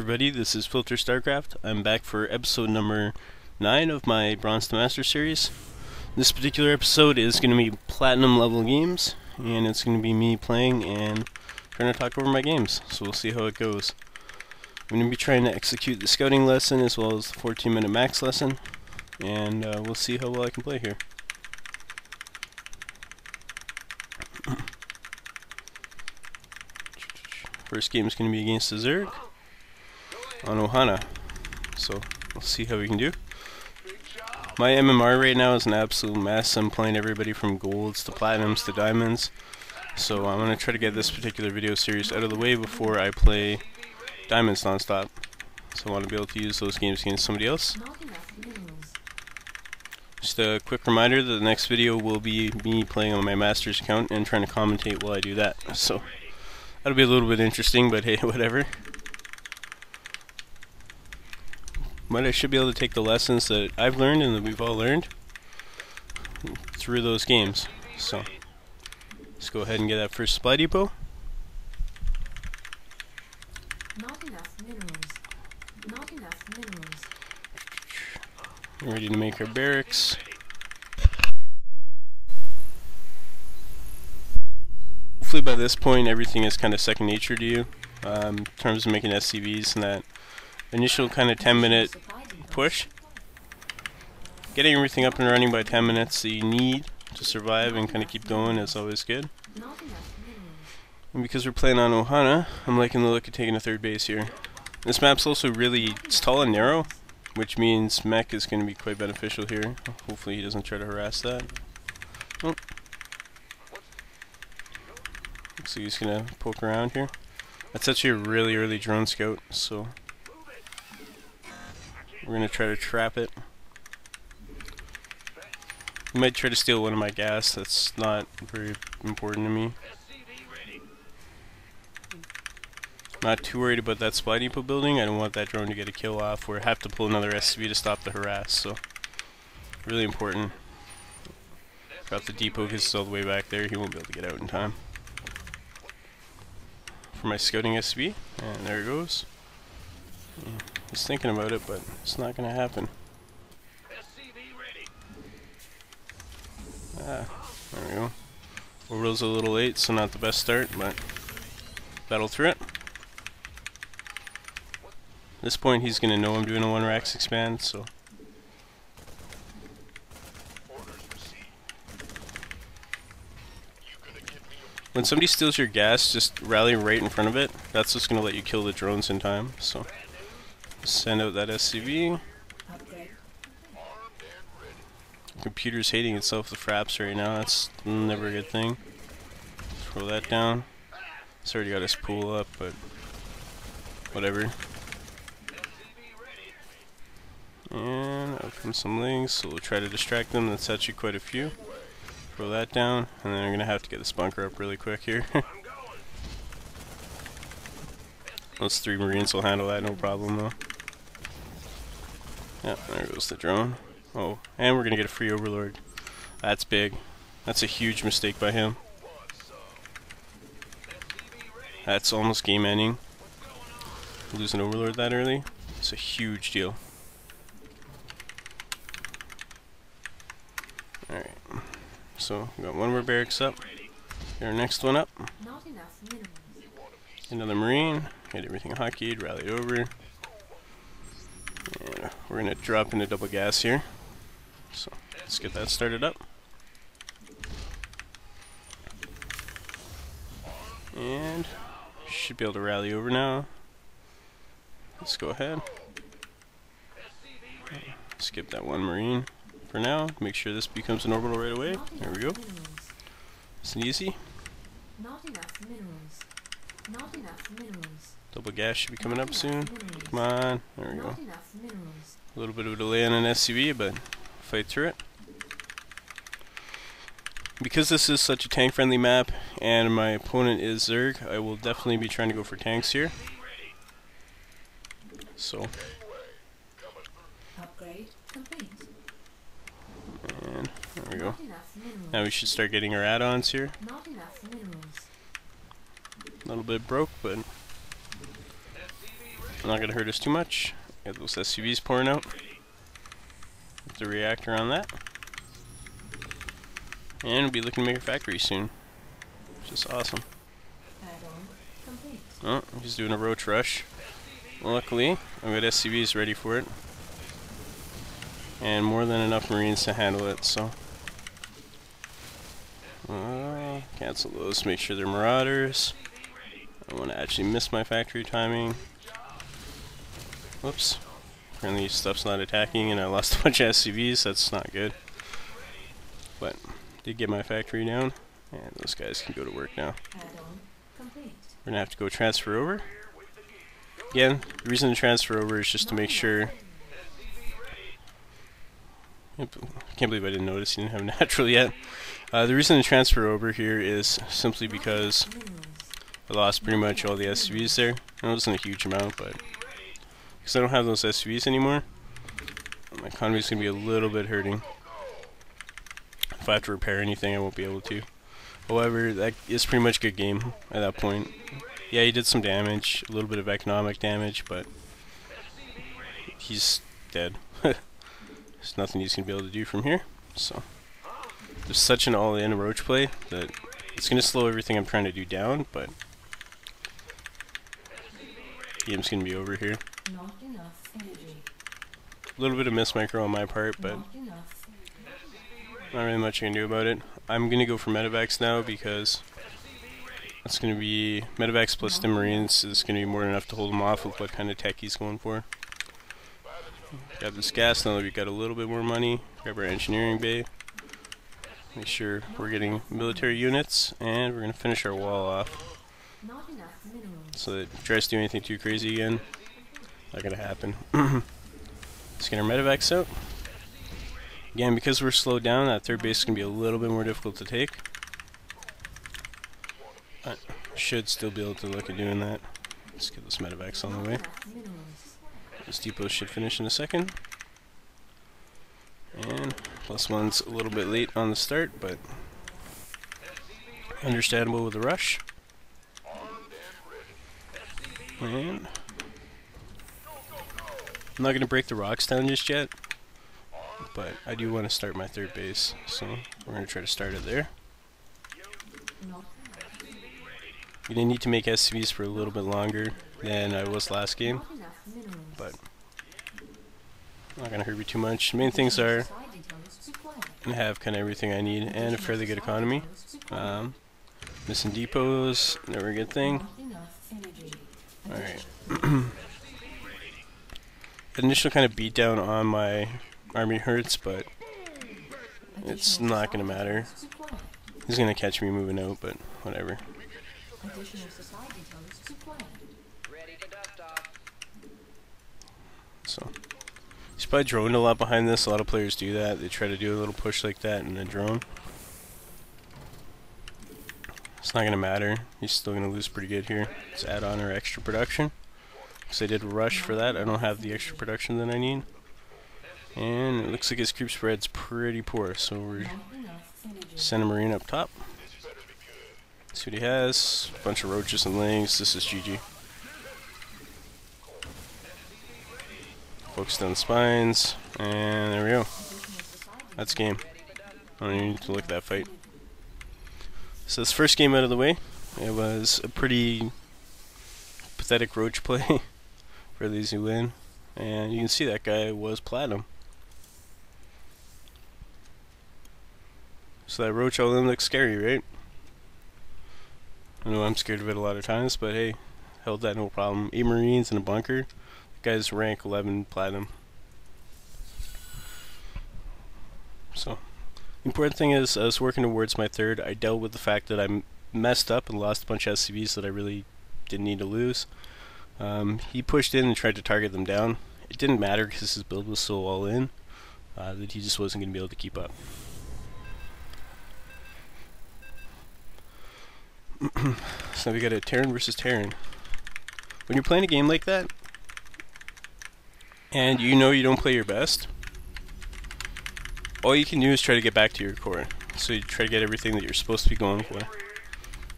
everybody, this is Filter Starcraft. I'm back for episode number 9 of my Bronze to Master series. This particular episode is going to be platinum level games, and it's going to be me playing and trying to talk over my games, so we'll see how it goes. I'm going to be trying to execute the scouting lesson as well as the 14-minute max lesson, and we'll see how well I can play here. First game is going to be against the Zerg on Ohana, so we'll see how we can do. My MMR right now is an absolute mess. I'm playing everybody from golds to platinums to diamonds, so I'm going to try to get this particular video series out of the way before I play diamonds non-stop. So I want to be able to use those games against somebody else. Just a quick reminder that the next video will be me playing on my master's account and trying to commentate while I do that. So that'll be a little bit interesting, but hey, whatever. But I should be able to take the lessons that I've learned and that we've all learned through those games. So let's go ahead and get that first supply depot. Not enough minerals. Not enough minerals. We're ready to make our barracks. Hopefully by this point everything is kind of second nature to you in terms of making SCVs, and that initial kind of 10-minute push. Getting everything up and running by 10 minutes that you need to survive and kind of keep going is always good. And because we're playing on Ohana, I'm liking the look of taking a third base here. This map's also really tall and narrow, which means mech is going to be quite beneficial here. Hopefully he doesn't try to harass that. Oh. Looks like he's going to poke around here. That's actually a really early drone scout, so we're going to try to trap it. He might try to steal one of my gas. That's not very important to me. Not too worried about that supply depot building. I don't want that drone to get a kill off or have to pull another SCV to stop the harass, so really important. Got the depot because it's all the way back there. He won't be able to get out in time. For my scouting SCV, and there it goes. Yeah, he's thinking about it, but it's not going to happen. Ah, there we go. Orbital's a little late, so not the best start, but battle through it. At this point he's going to know I'm doing a 1 Rax expand, so when somebody steals your gas, just rally right in front of it. That's just going to let you kill the drones in time, so send out that SCV. Computer's hating itself, the fraps right now. That's never a good thing. Throw that down. It's already got his pool up, but whatever. And out come some links, so we'll try to distract them. That's actually quite a few. Throw that down, and then we're gonna have to get this bunker up really quick here. Those 3 Marines will handle that, no problem though. Yeah, there goes the drone. Oh, and we're gonna get a free Overlord. That's big. That's a huge mistake by him. That's almost game ending. Lose an Overlord that early. It's a huge deal. Alright. So, we got 1 more barracks up. Get our next one up. Another Marine. Get everything hotkeyed, rally over. And we're going to drop into double gas here. So, let's get that started up. And should be able to rally over now. Let's go ahead. Skip that 1 Marine for now. Make sure this becomes an orbital right away. There we go. It's easy. Not enough minerals. Not enough minerals. Double gas should be coming up soon. Come on. There we go. A little bit of a delay on an SCV, but fight through it. Because this is such a tank-friendly map, and my opponent is Zerg, I will definitely be trying to go for tanks here. So. Upgrade complete. And there we go. Now we should start getting our add-ons here. Not enough minerals. A little bit broke, but Not gonna hurt us too much. Got those SCVs pouring out. Get the reactor on that. And we'll be looking to make a factory soon. Which is awesome. Oh, he's doing a roach rush. Luckily, I've got SCVs ready for it. And more than enough Marines to handle it, so. Cancel those, make sure they're Marauders. I want to actually miss my factory timing. Whoops. Apparently stuff's not attacking and I lost a bunch of SCVs, that's not good. But, did get my factory down, and those guys can go to work now. We're gonna have to go transfer over. Again, the reason to transfer over is just to make sure. I can't believe I didn't notice you didn't have natural yet. The reason to transfer over here is simply because I lost pretty much all the SCVs there. It wasn't a huge amount, but because I don't have those SCVs anymore, my economy's gonna be a little bit hurting. If I have to repair anything, I won't be able to. However, that is pretty much a good game at that point. Yeah, he did some damage, a little bit of economic damage, but he's dead. There's nothing he's going to be able to do from here. So, there's such an all-in roach play that it's going to slow everything I'm trying to do down, but the game's going to be over here. A little bit of miss micro on my part, but not really much I can do about it. I'm going to go for medevacs now because that's going to be medevacs plus the Marines is going to be more than enough to hold him off with what kind of tech he's going for. Grab this gas now that we've got a little bit more money. Grab our engineering bay. Make sure we're getting military units, and we're going to finish our wall off. So that if it tries to do anything too crazy again, not going to happen. Let's get our medevacs out. Again, because we're slowed down, that third base is going to be a little bit more difficult to take. But should still be able to look at doing that. Let's get those medevacs on the way. This depot should finish in a second. And +1's a little bit late on the start, but understandable with the rush. And I'm not going to break the rocks down just yet, but I do want to start my third base, so we're going to try to start it there. I'm going to need to make SCVs for a little bit longer than I was last game, but not going to hurt me too much. The main things are I have kind of everything I need and a fairly good economy. Missing depots, never a good thing. Alright. The initial kind of beatdown on my army hurts, but it's not going to matter. He's going to catch me moving out, but whatever. So, he's probably droned a lot behind this. A lot of players do that. They try to do a little push like that and then drone. It's not going to matter. He's still going to lose pretty good here. Let's add on our extra production. Because I did rush for that. I don't have the extra production that I need. And it looks like his creep spread's pretty poor. So we're send a Marine up top. See what he has. A bunch of roaches and lings. This is GG. Focus on the spines. And there we go. That's game. I don't even need to look at that fight. So this first game out of the way, it was a pretty pathetic roach play for the easy win, and you can see that guy was platinum. So that roach all in looks scary, right? I know I'm scared of it a lot of times, but hey, held that no problem. 8 Marines in a bunker. The guy's rank 11 platinum. So. The important thing is, I was working towards my third. I dealt with the fact that I messed up and lost a bunch of SCVs that I really didn't need to lose. He pushed in and tried to target them down. It didn't matter because his build was so all in that he just wasn't going to be able to keep up. So we got a Terran versus Terran. When you're playing a game like that, and you know you don't play your best, all you can do is try to get back to your core. So you try to get everything that you're supposed to be going for.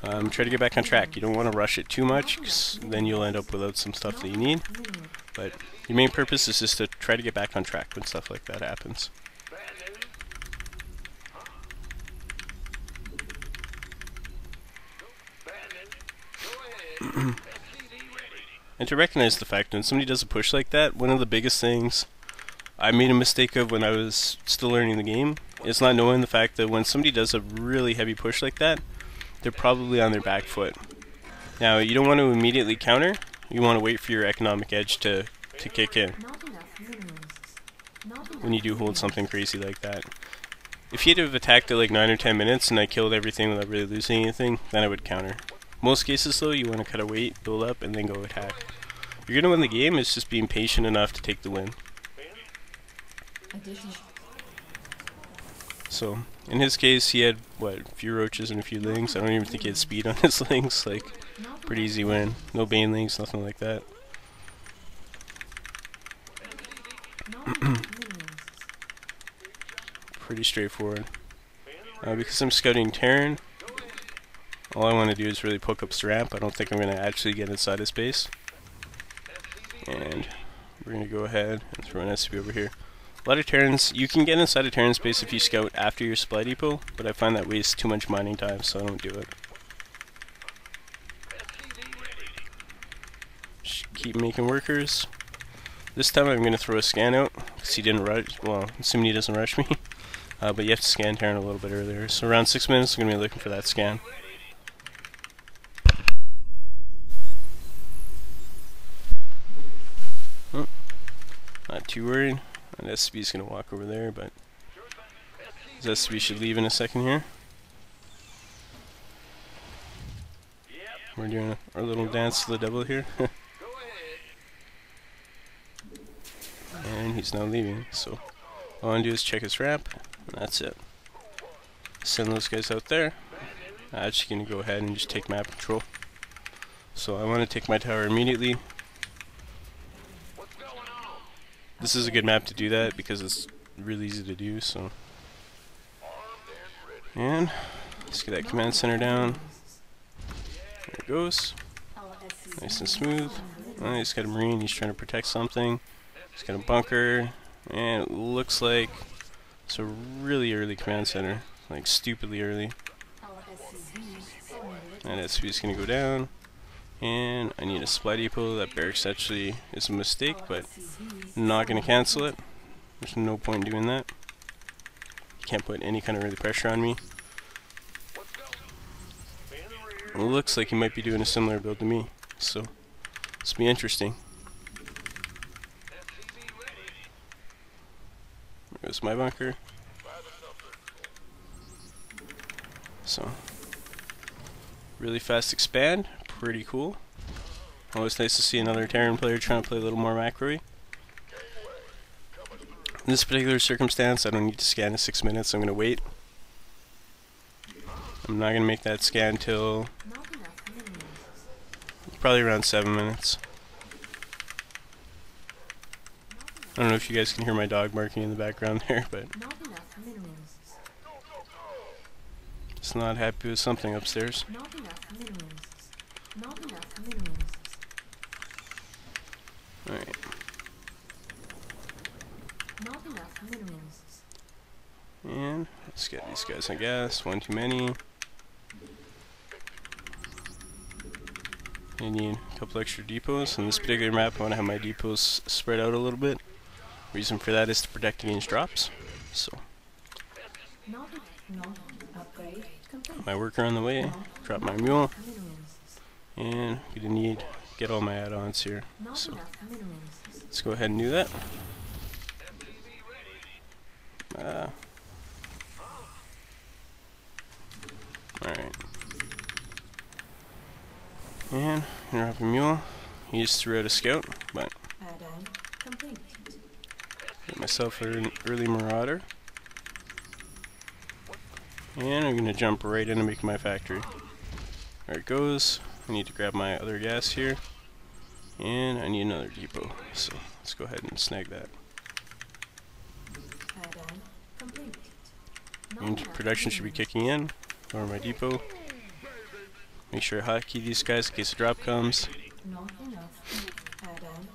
Try to get back on track. You don't want to rush it too much, 'cause then you'll end up without some stuff that you need. But your main purpose is just to try to get back on track when stuff like that happens. And to recognize the fact when somebody does a push like that, one of the biggest things I made a mistake of when I was still learning the game is not knowing the fact that when somebody does a really heavy push like that, they're probably on their back foot. Now, you don't want to immediately counter. You want to wait for your economic edge to kick in when you do hold something crazy like that. If he'd have attacked at like 9 or 10 minutes and I killed everything without really losing anything, then I would counter. Most cases though, you want to kind of wait, build up, and then go attack. You're going to win the game, it's just being patient enough to take the win. So, in his case, he had, what, a few roaches and a few lings. I don't even think he had speed on his lings. Like, pretty easy win. No bane lings, nothing like that. Pretty straightforward. Because I'm scouting Terran, all I want to do is really poke up this ramp. I don't think I'm going to actually get inside his base. And we're going to go ahead and throw an SCP over here. A lot of Terrans, you can get inside a Terran space if you scout after your supply depot, but I find that wastes too much mining time, so I don't do it. Just keep making workers. This time I'm going to throw a scan out, because he didn't rush, well, assuming he doesn't rush me. But you have to scan Terran a little bit earlier. So around 6 minutes I'm going to be looking for that scan. Oh, not too worried. And SCP is going to walk over there, but his SCP should leave in a second here. We're doing our little dance to the devil here. And he's now leaving, so all I want to do is check his ramp, and that's it. Send those guys out there. I'm actually going to go ahead and just take map control. So I want to take my tower immediately. This is a good map to do that because it's really easy to do, so. And let's get that command center down. There it goes. Nice and smooth. Oh, he's got a marine, he's trying to protect something. He's got a bunker, and it looks like it's a really early command center, like stupidly early. And SCP is going to go down. And I need a supply depot. That barracks actually is a mistake, but I'm not going to cancel it. There's no point in doing that. You can't put any kind of early pressure on me. It looks like he might be doing a similar build to me, so this will be interesting. There goes my bunker. So, really fast expand. Pretty cool. Always nice to see another Terran player trying to play a little more macro-y. In this particular circumstance, I don't need to scan in 6 minutes. I'm going to wait. I'm not going to make that scan till probably around 7 minutes. I don't know if you guys can hear my dog barking in the background there, but it's not happy with something upstairs. Alright. And let's get these guys on gas. One too many. I need a couple extra depots. In this particular map, I want to have my depots spread out a little bit. Reason for that is to protect against drops. So, my worker on the way. Drop my mule. And we need to get all my add-ons here. So, let's go ahead and do that. Alright. And drop a mule. He just threw out a scout, but get myself an early marauder. And I'm gonna jump right in and make my factory. There it goes. I need to grab my other gas here. And I need another depot. So let's go ahead and snag that. And production should be kicking in. Lower my depot. Make sure I hotkey these guys in case a drop comes. Not enough. Add-on.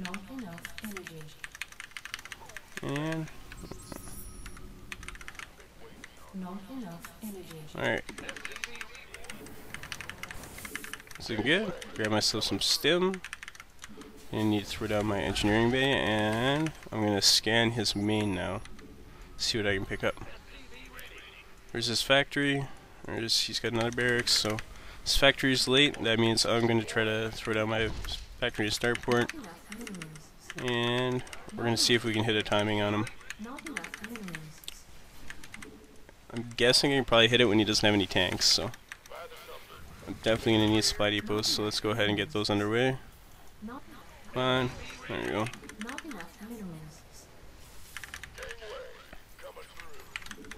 Not enough energy. And Not enough energy. alright. That's looking good. Grab myself some stim. I need to throw down my engineering bay, and I'm gonna scan his main now. See what I can pick up. There's his factory. He's got another barracks, so his factory is late. That means I'm gonna try to throw down my factory starport. And we're gonna see if we can hit a timing on him. I'm guessing I can probably hit it when he doesn't have any tanks, so I'm definitely gonna need supply depots, so let's go ahead and get those underway. Come on, there we go.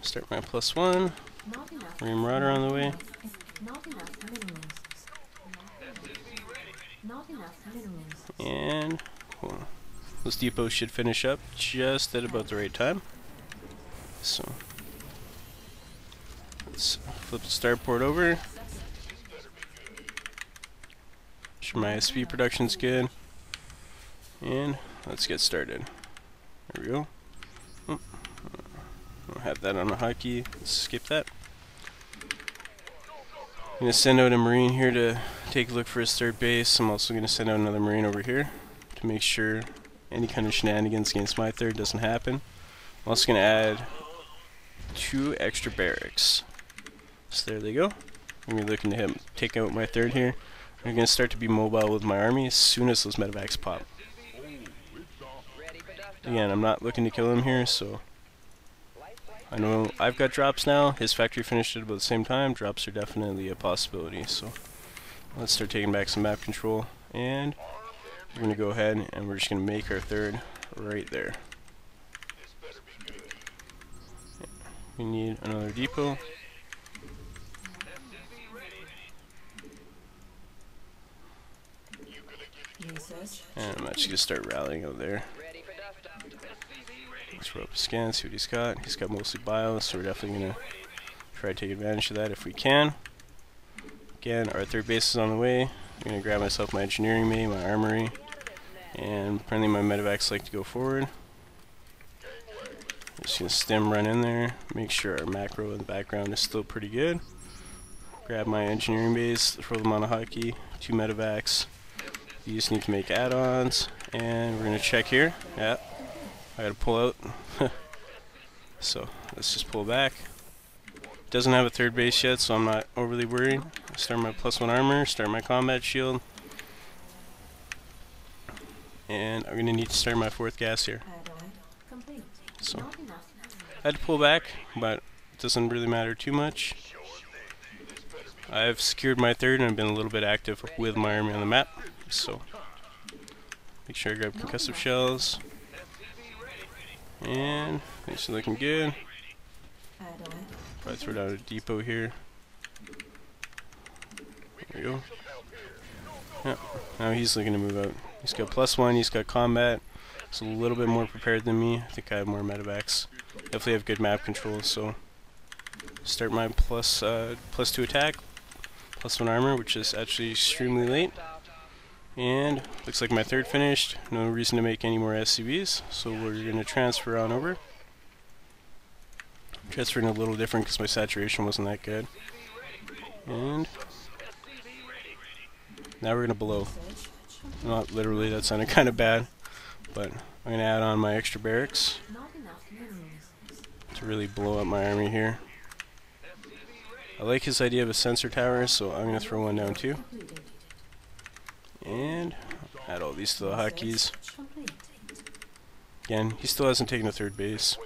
Start my +1. Marine Marauder on the way. And cool. Those depots should finish up just at about the right time. So let's flip the starport over. Make sure my SP production's good. And let's get started. There we go. Oh, I'll have that on a hotkey. Let's skip that. I'm going to send out a Marine here to take a look for his third base. I'm also going to send out another Marine over here to make sure any kind of shenanigans against my third doesn't happen. I'm also going to add 2 extra barracks. So there they go. I'm going to be looking to take out my third here. I'm going to start to be mobile with my army as soon as those medevacs pop. Again, I'm not looking to kill him here, so I know I've got drops now. His factory finished at about the same time. Drops are definitely a possibility, so let's start taking back some map control. And we're going to go ahead and we're just going to make our third right there. We need another depot. And I'm actually going to start rallying out there. Let's roll up a scan, see what he's got. He's got mostly bio, so we're definitely going to try to take advantage of that if we can. Again, our third base is on the way. I'm going to grab myself my engineering bay, my armory, and apparently my medevacs like to go forward. Just going to stem run in there, make sure our macro in the background is still pretty good. Grab my engineering bays, throw them on a hotkey, 2 medevacs. You just need to make add-ons, and we're going to check here. Yeah, I got to pull out. So let's just pull back. Doesn't have a third base yet, so I'm not overly worried. Start my +1 armor, start my combat shield, and I'm going to need to start my 4th gas here. So I had to pull back, but it doesn't really matter too much. I've secured my third and I've been a little bit active with my army on the map, so make sure I grab concussive shells. And these are looking good. Probably throw down a depot here. There we go. Yeah, now he's looking to move out. He's got +1, he's got combat. He's a little bit more prepared than me. I think I have more medevacs. Definitely have good map control, so start my +2 attack, +1 armor, which is actually extremely late. And looks like my third finished. No reason to make any more SCVs, so we're going to transfer on over. Transferring a little different because my saturation wasn't that good. And now we're going to blow. Not literally, that sounded kind of bad, but I'm going to add on my extra barracks to really blow up my army here. I like his idea of a sensor tower, so I'm going to throw one down too. And add all these to the hotkeys. Again, he still hasn't taken a third base.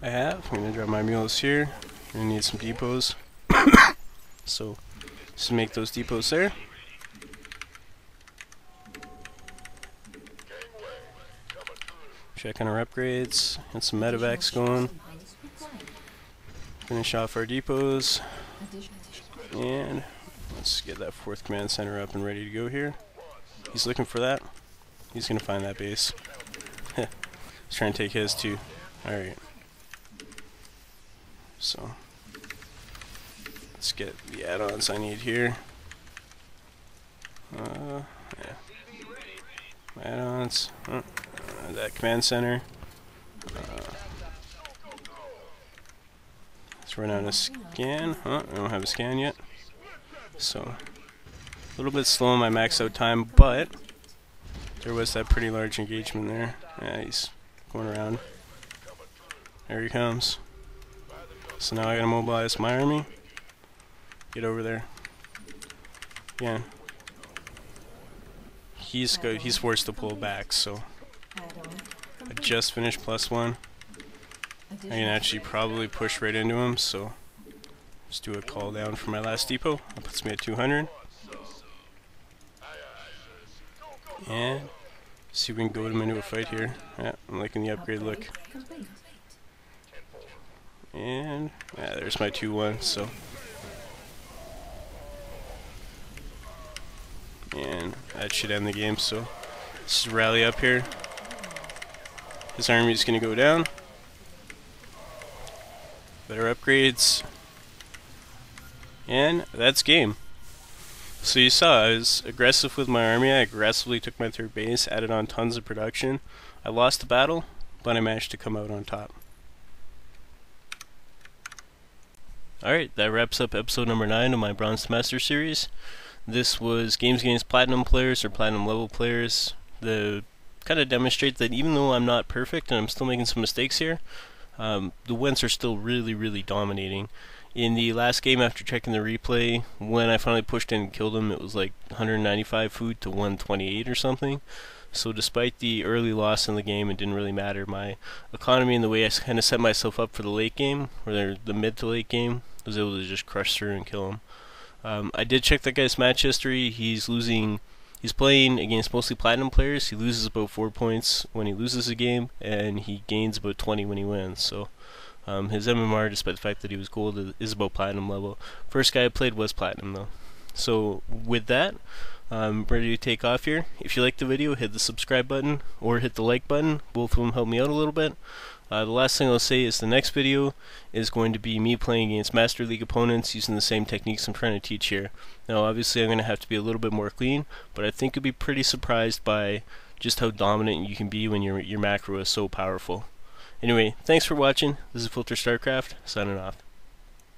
I have. I'm going to drop my mules here. I'm going to need some depots. So, just make those depots there. Check on our upgrades. Get some medevacs going. Finish off our depots. And let's get that 4th command center up and ready to go here. He's looking for that. He's going to find that base. He's trying to take his too. Alright. So let's get the add-ons I need here. Yeah. Add-ons. That command center. Let's run out a scan. I don't have a scan yet. So a little bit slow on my max out time, but there was that pretty large engagement there. Yeah, he's going around. There he comes. So now I gotta mobilize my army. Get over there. Yeah. He's forced to pull back, so I just finished +1. I can actually probably push right into him, so just do a call down for my last depot. That puts me at 200. And see if we can goad him into a fight here. Yeah, I'm liking the upgrade look. And yeah, there's my 2-1, so. And that should end the game, so let's just rally up here. His army's gonna go down. Better upgrades. And that's game. So you saw, I was aggressive with my army. I aggressively took my 3rd base, added on tons of production. I lost the battle, but I managed to come out on top. Alright, that wraps up episode number 9 of my Bronze to Master series. This was games against Platinum players or Platinum level players. The kind of demonstrate that even though I'm not perfect and I'm still making some mistakes here, the wins are still really dominating. In the last game, after checking the replay, when I finally pushed in and killed him, it was like 195 food to 128 or something. So despite the early loss in the game, it didn't really matter. My economy and the way I kind of set myself up for the late game, or the mid to late game, I was able to just crush through and kill him. I did check that guy's match history. He's playing against mostly Platinum players. He loses about 4 points when he loses a game, and he gains about 20 when he wins. So his MMR, despite the fact that he was gold, is about Platinum level. First guy I played was Platinum though. So with that, I'm ready to take off here. If you liked the video, hit the subscribe button or hit the like button. Both of them help me out a little bit. The last thing I'll say is the next video is going to be me playing against Master League opponents using the same techniques I'm trying to teach here. Now obviously I'm going to have to be a little bit more clean, but I think you'll be pretty surprised by just how dominant you can be when your macro is so powerful. Anyway, thanks for watching. This is Filter Starcraft, signing off.